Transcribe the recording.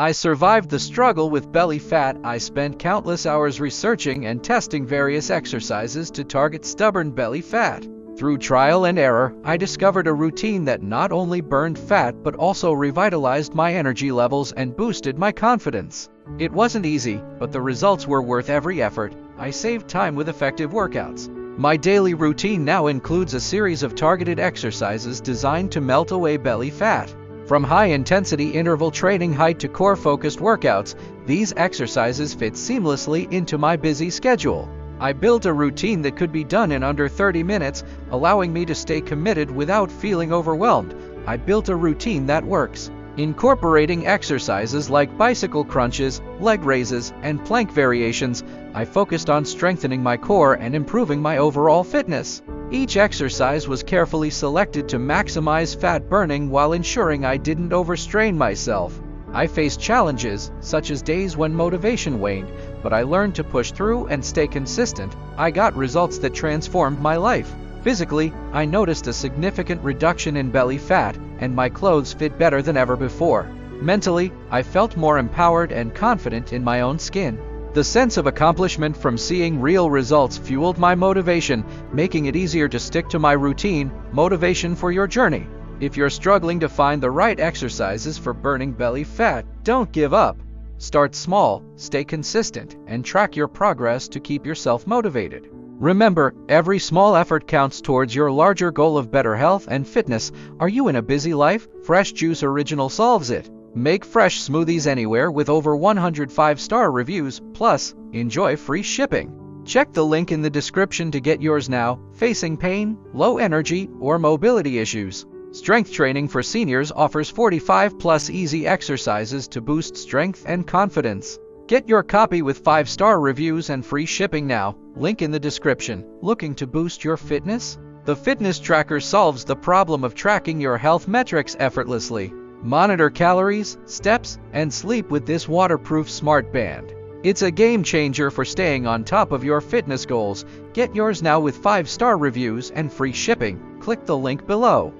I survived the struggle with belly fat. I spent countless hours researching and testing various exercises to target stubborn belly fat. Through trial and error, I discovered a routine that not only burned fat but also revitalized my energy levels and boosted my confidence. It wasn't easy, but the results were worth every effort. I saved time with effective workouts. My daily routine now includes a series of targeted exercises designed to melt away belly fat. From high-intensity interval training height to core-focused workouts, these exercises fit seamlessly into my busy schedule. I built a routine that could be done in under 30 minutes, allowing me to stay committed without feeling overwhelmed. I built a routine that works. Incorporating exercises like bicycle crunches, leg raises, and plank variations, I focused on strengthening my core and improving my overall fitness. Each exercise was carefully selected to maximize fat burning while ensuring I didn't overstrain myself. I faced challenges, such as days when motivation waned, but I learned to push through and stay consistent. I got results that transformed my life. Physically, I noticed a significant reduction in belly fat, and my clothes fit better than ever before. Mentally, I felt more empowered and confident in my own skin. The sense of accomplishment from seeing real results fueled my motivation, making it easier to stick to my routine. Motivation for your journey. If you're struggling to find the right exercises for burning belly fat, don't give up. Start small, stay consistent, and track your progress to keep yourself motivated. Remember, every small effort counts towards your larger goal of better health and fitness. Are you in a busy life? Fresh Juice Original solves it. Make fresh smoothies anywhere with over 100 5-star reviews, plus enjoy free shipping. Check the link in the description to get yours now. Facing pain, low energy, or mobility issues? Strength Training for Seniors offers 45+ easy exercises to boost strength and confidence. Get your copy with 5-star reviews and free shipping now. Link in the description. Looking to boost your fitness? The Fitness Tracker solves the problem of tracking your health metrics effortlessly. Monitor calories, steps, and sleep with this waterproof smart band. It's a game changer for staying on top of your fitness goals. Get yours now with 5-star reviews and free shipping. Click the link below.